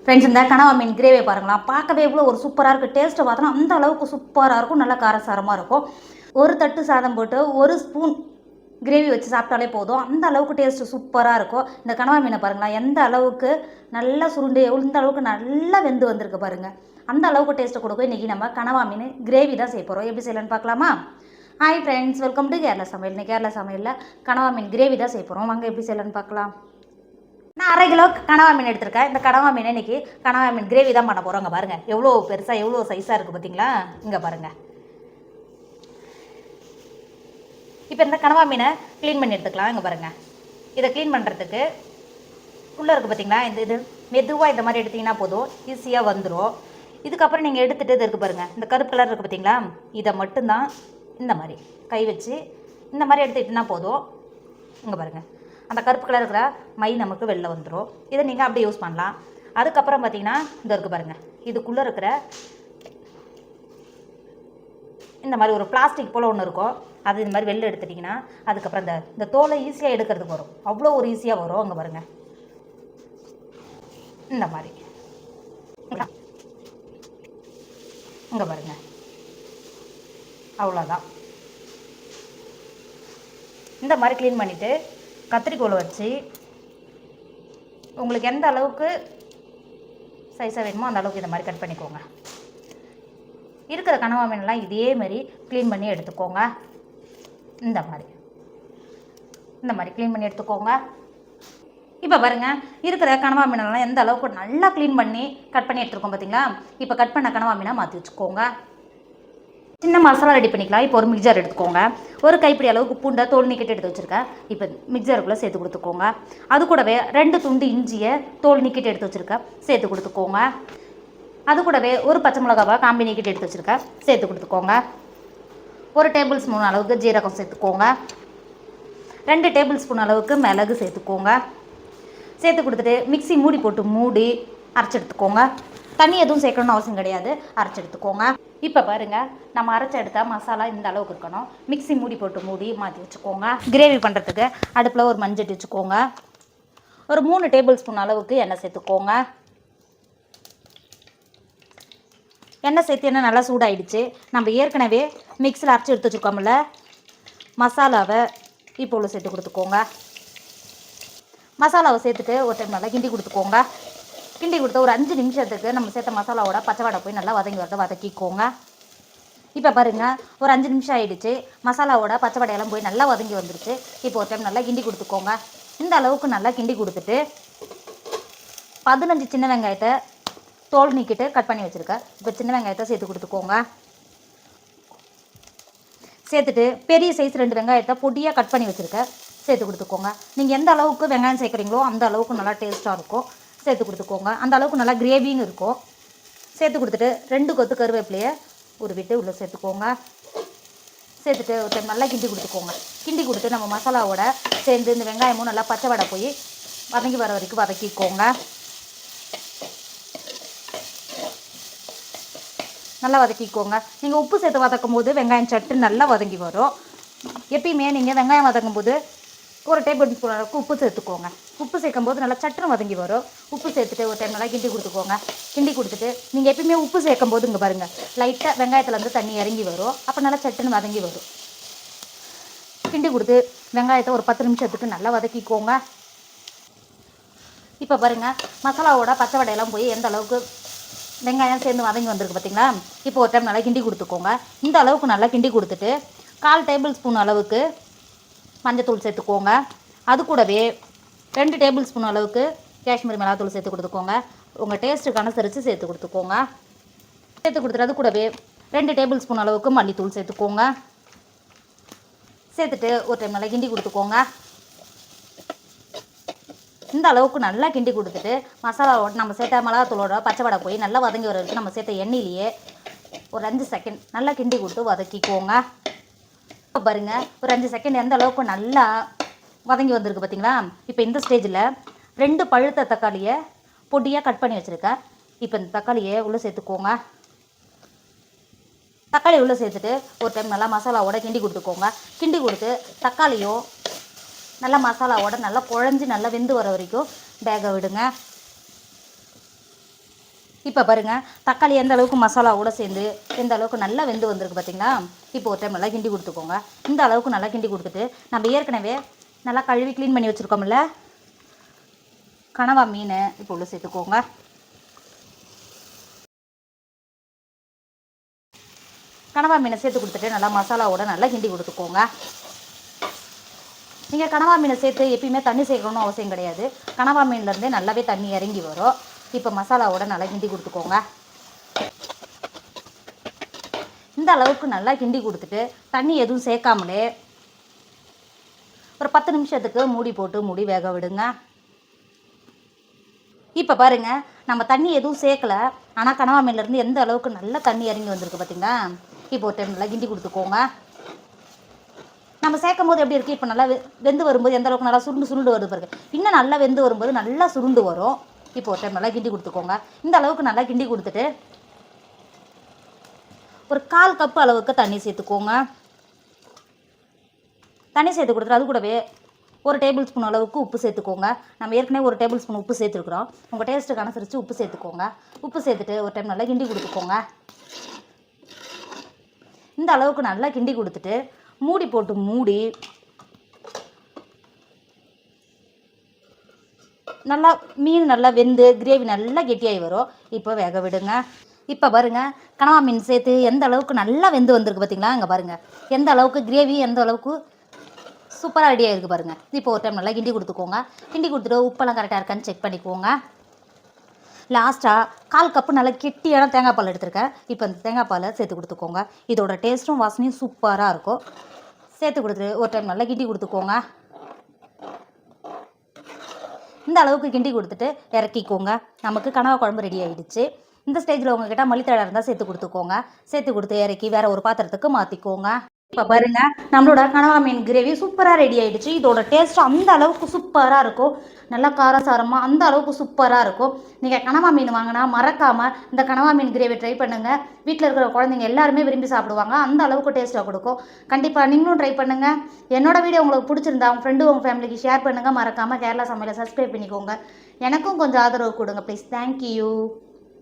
Friends, இந்த கனவா மீன் gravy பாருங்களா, பார்க்கவே எவ்வளோ ஒரு சூப்பராக இருக்குது. டேஸ்ட்டை பார்த்தோன்னா அந்த அளவுக்கு சூப்பராக இருக்கும், நல்லா காரசாரமாக இருக்கும். ஒரு தட்டு சாதம் போட்டு ஒரு ஸ்பூன் கிரேவி வச்சு சாப்பிட்டாலே போதும், அந்த அளவுக்கு டேஸ்ட்டு சூப்பராக இருக்கும். இந்த கனவா மீனை பாருங்களா, எந்த அளவுக்கு நல்லா சுருண்டு எந்த அளவுக்கு நல்லா வெந்து வந்திருக்கு பாருங்கள். அந்த அளவுக்கு டேஸ்ட்டு கொடுக்கும். இன்றைக்கி நம்ம கனவா மீன் கிரேவி தான் செய்ய போகிறோம். எப்படி செய்யலான்னு பார்க்கலாமா? Hi friends, welcome to Kerala சமையல். இன்னைக்கு கேரளா சமையலில் கனவா மீன் கிரேவி தான் செய்ய போகிறோம். வாங்க எப்படி செய்யலான்னு பார்க்கலாம். நான் 1/2 கிலோ கனவா மீன் எடுத்திருக்கேன். இந்த கனவா மீன் இன்றைக்கி கனவா மீன் கிரேவி தான் பண்ண போகிறோம். இங்கே பாருங்கள், எவ்வளோ பெருசாக எவ்வளோ சைஸாக இருக்குது பார்த்தீங்களா? இங்கே பாருங்கள். இப்போ இந்த கனவா மீனை க்ளீன் பண்ணி எடுத்துக்கலாம். இங்கே பாருங்கள், இதை க்ளீன் பண்ணுறதுக்கு உள்ளே இருக்குது பார்த்தீங்களா? இது மெதுவாக இந்த மாதிரி எடுத்திங்கன்னா போதும், ஈஸியாக வந்துடும். இதுக்கப்புறம் நீங்கள் எடுத்துகிட்டு இது இருக்குது பாருங்கள், இந்த கருப்பு கலர் இருக்குது பார்த்தீங்களா? இதை மட்டும்தான் இந்த மாதிரி கை வச்சு இந்த மாதிரி எடுத்துக்கிட்டோன்னா போதும். இங்கே பாருங்கள், அந்த கருப்பு கலர் இருக்கிற மை நமக்கு வெளில வந்துடும். இதை நீங்கள் அப்படியே யூஸ் பண்ணலாம். அதுக்கப்புறம் பார்த்தீங்கன்னா இந்த இருக்குது பாருங்கள், இதுக்குள்ளே இருக்கிற இந்த மாதிரி ஒரு பிளாஸ்டிக் போல் ஒன்று இருக்கும், அது இந்த மாதிரி வெளில எடுத்துட்டிங்கன்னா அதுக்கப்புறம் இந்த தோலை ஈஸியாக எடுக்கிறதுக்கு வரும். அவ்வளோ ஒரு ஈஸியாக வரும். அங்கே பாருங்கள், இந்த மாதிரி இங்கே பாருங்கள், அவ்வளோதான். இந்த மாதிரி க்ளீன் பண்ணிவிட்டு கத்திரிக்கோலை வச்சு உங்களுக்கு எந்த அளவுக்கு சைஸாக வேணுமோ அந்த அளவுக்கு இந்த மாதிரி கட் பண்ணிக்கோங்க. இருக்கிற கனவா மீனெல்லாம் இதே மாதிரி க்ளீன் பண்ணி எடுத்துக்கோங்க. இந்த மாதிரி க்ளீன் பண்ணி எடுத்துக்கோங்க. இப்போ பாருங்கள், இருக்கிற கனவா மீனெல்லாம் எந்த அளவுக்கு நல்லா க்ளீன் பண்ணி கட் பண்ணி எடுத்துருக்கோம் பார்த்தீங்களா? இப்போ கட் பண்ண கனவா மீனை மாற்றி வச்சுக்கோங்க. சின்ன மசாலா ரெடி பண்ணிக்கலாம். இப்போ ஒரு மிக்சர் எடுத்துக்கோங்க. ஒரு கைப்பிடி அளவுக்கு பூண்டை தோல் நீக்கிட்டு எடுத்து வச்சுருக்கேன். இப்போ மிக்சருக்குள்ளே சேர்த்து கொடுத்துக்கோங்க. அது கூடவே 2 துண்டு இஞ்சியை தோல் நீக்கிட்டு எடுத்து வச்சுருக்கேன், சேர்த்து கொடுத்துக்கோங்க. அது கூடவே ஒரு பச்சை மிளகாவை காம்பி நீக்கிட்டு எடுத்து வச்சுருக்கேன், சேர்த்து கொடுத்துக்கோங்க. 1 டேபிள் ஸ்பூன் அளவுக்கு ஜீரகம் சேர்த்துக்கோங்க. 2 டேபிள் ஸ்பூன் அளவுக்கு மிளகு சேர்த்துக்கோங்க. சேர்த்து கொடுத்துட்டு மிக்ஸி மூடி போட்டு மூடி அரைச்சி எடுத்துக்கோங்க. தண்ணி எதுவும் சேர்க்கணும்னு அவசியம் கிடையாது, அரைச்சி எடுத்துக்கோங்க. இப்போ பாருங்கள், நம்ம அரைச்சி எடுத்த மசாலா இந்த அளவுக்கு இருக்கணும். மிக்ஸி மூடி போட்டு மூடி மாற்றி வச்சுக்கோங்க. கிரேவி பண்ணுறதுக்கு அடுப்பில் ஒரு மஞ்சட்டி வச்சுக்கோங்க. ஒரு 3 டேபிள் ஸ்பூன் அளவுக்கு எண்ணெய் சேர்த்துக்கோங்க. எண்ணெய் சேர்த்து எண்ணெய் நல்லா சூடாயிடுச்சு. நம்ம ஏற்கனவே மிக்ஸியில் அரைச்சி எடுத்து வச்சுருக்கோம்ல மசாலாவை இப்போ உள்ள சேர்த்து கொடுத்துக்கோங்க. மசாலாவை சேர்த்துட்டு ஒரு டைம் நல்லா கிண்டி கொடுத்துக்கோங்க. கிண்டி கொடுத்து ஒரு 5 நிமிஷத்துக்கு நம்ம சேர்த்த மசாலாவோட பச்சை வாடை போய் நல்லா வதக்கிக்கோங்க. இப்போ பாருங்கள், ஒரு 5 நிமிஷம் ஆகிடுச்சு. மசாலாவோட பச்சை வாடையெல்லாம் போய் நல்லா வதங்கி வந்துருச்சு. இப்போ ஒரு டைம் நல்லா கிண்டி கொடுத்துக்கோங்க. இந்த அளவுக்கு நல்லா கிண்டி கொடுத்துட்டு 15 சின்ன வெங்காயத்தை தோல் நீக்கிட்டு கட் பண்ணி வச்சுருக்கேன். இப்போ சின்ன வெங்காயத்தை சேர்த்து கொடுத்துக்கோங்க. சேர்த்துட்டு பெரிய சைஸ் 2 வெங்காயத்தை பொடியாக கட் பண்ணி வச்சுருக்கேன், சேர்த்து கொடுத்துக்கோங்க. நீங்கள் எந்த அளவுக்கு வெங்காயம் சேர்க்குறீங்களோ அந்த அளவுக்கு நல்லா டேஸ்ட்டாக இருக்கும், சேர்த்து கொடுத்துக்கோங்க. அந்த அளவுக்கு நல்லா கிரேவியும் இருக்கும். சேர்த்து கொடுத்துட்டு 2 கொத்து கருவேப்பிலையை உருவிட்டு உள்ளே சேர்த்துக்கோங்க. சேர்த்துட்டு ஒரு டைம் நல்லா கிண்டி கொடுத்துக்கோங்க. கிண்டி கொடுத்து நம்ம மசாலாவோட சேர்ந்து இந்த வெங்காயமும் நல்லா பச்சை வடை போய் வதங்கி வர வரைக்கும் வதக்கிக்கோங்க. நல்லா வதக்கிக்கோங்க. நீங்கள் உப்பு சேர்த்து வதக்கும் போது வெங்காயம் சட்டு நல்லா வதங்கி வரும். எப்பயுமே நீங்கள் வெங்காயம் வதக்கும் போது ஒரு டேபிள் ஸ்பூன் அளவுக்கு உப்பு சேர்த்துக்கோங்க. உப்பு சேர்க்கும் போது நல்லா சட்டுன்னு வதங்கி வரும். உப்பு சேர்த்துட்டு ஒரு டைம் நல்லா கிண்டி கொடுத்துக்கோங்க. கிண்டி கொடுத்துட்டு நீங்கள் எப்பயுமே உப்பு சேர்க்கும் போது இங்கே பாருங்கள், லைட்டாக வெங்காயத்துலேருந்து தண்ணி இறங்கி வரும், அப்போ நல்லா சட்டுன்னு வதங்கி வரும். கிண்டி கொடுத்து வெங்காயத்தை ஒரு 10 நிமிஷத்துக்கு நல்லா வதக்கிக்கோங்க. இப்போ பாருங்கள், மசாலாவோட பச்சை வடையெல்லாம் போய் எந்த அளவுக்கு வெங்காயம் சேர்ந்து வதங்கி வந்திருக்கு பார்த்தீங்களா? இப்போ ஒரு டைம் நல்லா கிண்டி கொடுத்துக்கோங்க. இந்த அளவுக்கு நல்லா கிண்டி கொடுத்துட்டு 1/4 டேபிள் ஸ்பூன் அளவுக்கு மஞ்சத்தூள் சேர்த்துக்கோங்க. அது கூடவே 2 டேபிள் ஸ்பூன் அளவுக்கு காஷ்மீரி மிளகாத்தூள் சேர்த்து கொடுத்துக்கோங்க. உங்கள் டேஸ்ட்டுக்கு அனுசரித்து சேர்த்து கொடுத்துக்கோங்க. சேர்த்து கொடுத்துட்டு அது கூடவே 2 டேபிள் ஸ்பூன் அளவுக்கு மல்லித்தூள் சேர்த்துக்கோங்க. சேர்த்துட்டு ஒரு டைம் நல்லா கிண்டி கொடுத்துக்கோங்க. இந்த அளவுக்கு நல்லா கிண்டி கொடுத்துட்டு மசாலாவோட நம்ம சேர்த்த மிளகாத்தூளோட பச்சை வடை போய் நல்லா வதங்கி வர வரைக்கும் நம்ம சேர்த்த எண்ணெயிலேயே ஒரு 5 செகண்ட் நல்லா கிண்டி கொடுத்து வதக்கிக்கோங்க. பாருங்கள், ஒரு 5 செகண்ட் எந்த அளவுக்கு நல்லா வதங்கி வந்திருக்கு பார்த்தீங்களா? இப்போ இந்த ஸ்டேஜில் 2 பழுத்த தக்காளியை பொடியாக கட் பண்ணி வச்சுருக்கேன். இப்போ இந்த தக்காளியை உள்ளே சேர்த்துக்கோங்க. தக்காளி உள்ளே சேர்த்துட்டு ஒரு டைம் நல்லா மசாலாவோட கிண்டி கொடுத்துக்கோங்க. கிண்டி கொடுத்து தக்காளியும் நல்லா மசாலாவோட நல்லா குழஞ்சி நல்லா வெந்து வர வரைக்கும் வேக விடுங்க. இப்போ பாருங்கள் தக்காளி எந்த அளவுக்கு மசாலாவோட சேர்ந்து எந்த அளவுக்கு நல்லா வெந்து வந்திருக்கு பார்த்தீங்களா. இப்போ ஒரு டைம் நல்லா கிண்டி கொடுத்துக்கோங்க. இந்த அளவுக்கு நல்லா கிண்டி கொடுத்துட்டு நம்ம ஏற்கனவே நல்லா கழுவி க்ளீன் பண்ணி வச்சுருக்கோம்ல கனவா மீன் இப்போ உள்ள சேர்த்துக்கோங்க. கனவா மீனை சேர்த்து கொடுத்துட்டு நல்லா மசாலாவோட நல்லா கிண்டி கொடுத்துக்கோங்க. நீங்கள் கனவா மீனை சேர்த்து எப்பயுமே தண்ணி சேர்க்கணும்னு அவசியம் கிடையாது. கனவா மீன்லேருந்தே நல்லாவே தண்ணி இறங்கி வரும். இப்போ மசாலாவோட நல்லா கிண்டி கொடுத்துக்கோங்க. இந்த அளவுக்கு நல்லா கிண்டி கொடுத்துட்டு தண்ணி எதுவும் சேர்க்காமலே ஒரு 10 நிமிஷத்துக்கு மூடி போட்டு மூடி வேக விடுங்க. இப்போ பாருங்கள் நம்ம தண்ணி எதுவும் சேர்க்கலை, ஆனால் கனவா மீன்லேருந்து எந்த அளவுக்கு நல்லா தண்ணி இறங்கி வந்திருக்கு பார்த்தீங்களா. இப்போ ஒரு டைம் நல்லா கிண்டி கொடுத்துக்கோங்க. நம்ம சேர்க்கும் போது எப்படி இருக்குது, இப்போ நல்லா வெந்து வரும்போது எந்த அளவுக்கு நல்லா சுருண்டு வருது பாருங்க. இன்னும் நல்லா வெந்து வரும்போது நல்லா சுருண்டு வரும். இப்போ ஒரு டைம் நல்லா கிண்டி கொடுத்துக்கோங்க. இந்த அளவுக்கு நல்லா கிண்டி கொடுத்துட்டு ஒரு 1/4 கப்பு அளவுக்கு தண்ணி சேர்த்துக்கோங்க. தண்ணி சேர்த்து கொடுத்துட்டு அது கூடவே 1 டேபிள் ஸ்பூன் அளவுக்கு உப்பு சேர்த்துக்கோங்க. நம்ம ஏற்கனவே 1 டேபிள் ஸ்பூன் உப்பு சேர்த்துருக்குறோம். உங்கள் டேஸ்ட்டுக்கு அனுசரித்து உப்பு சேர்த்துக்கோங்க. உப்பு சேர்த்துட்டு ஒரு டைம் நல்லா கிண்டி கொடுத்துக்கோங்க. இந்த அளவுக்கு நல்லா கிண்டி கொடுத்துட்டு மூடி போட்டு மூடி நல்லா மீன் நல்லா வெந்து கிரேவி நல்லா கெட்டியாகி வரும். இப்போ வேக விடுங்க. இப்போ பாருங்கள் கனவா மீன் சேர்த்து எந்த அளவுக்கு நல்லா வெந்து வந்திருக்கு பார்த்தீங்களா. இங்கே பாருங்கள் எந்த அளவுக்கு கிரேவி எந்த அளவுக்கு சூப்பராக ரெடியாக இருக்குது பாருங்கள். இப்போ ஒரு டைம் நல்லா கிண்டி கொடுத்துக்கோங்க. கிண்டி கொடுத்துட்டு உப்பெல்லாம் கரெக்டாக இருக்கான்னு செக் பண்ணிக்கோங்க. லாஸ்ட்டாக 1/4 கப்பு நல்லா கெட்டியான தேங்காய் பால் எடுத்துருக்கேன். இப்போ அந்த தேங்காய் பாலை சேர்த்து கொடுத்துக்கோங்க. இதோட டேஸ்ட்டும் வாசனையும் சூப்பராக இருக்கும். சேர்த்து கொடுத்துட்டு ஒரு டைம் நல்லா கிண்டி கொடுத்துக்கோங்க. இந்த அளவுக்கு கிண்டி கொடுத்துட்டு இறக்கிக்கோங்க. நமக்கு கனவா குழம்பு ரெடி ஆகிடுச்சு. இந்த ஸ்டேஜில் உங்ககிட்ட மல்லித்தழை இருந்தால் சேர்த்து கொடுத்துக்கோங்க. சேர்த்து கொடுத்து இறக்கி வேறு ஒரு பாத்திரத்துக்கு மாற்றிக்கோங்க. இப்போ பாருங்க நம்மளோட கனவா மீன் கிரேவி சூப்பராக ரெடி ஆகிடுச்சு. இதோட டேஸ்ட் அந்த அளவுக்கு சூப்பராக இருக்கும். நல்லா காரசாரமாக அந்த அளவுக்கு சூப்பராக இருக்கும். நீங்கள் கனவா மீன் வாங்கினா மறக்காமல் இந்த கனவா மீன் கிரேவி ட்ரை பண்ணுங்கள். வீட்டில் இருக்கிற குழந்தைங்க எல்லாருமே விரும்பி சாப்பிடுவாங்க. அந்த அளவுக்கு டேஸ்ட்டாக கொடுக்கும். கண்டிப்பாக நீங்களும் ட்ரை பண்ணுங்கள். என்னோட வீடியோ உங்களுக்கு பிடிச்சிருந்தா உங்கள் ஃப்ரெண்டு உங்கள் ஃபேமிலிக்கு ஷேர் பண்ணுங்கள். மறக்காமல் கேரளா சமையலை சப்ஸ்கிரைப் பண்ணிக்கோங்க. எனக்கும் கொஞ்சம் ஆதரவு கொடுங்க ப்ளீஸ். தேங்க்யூ.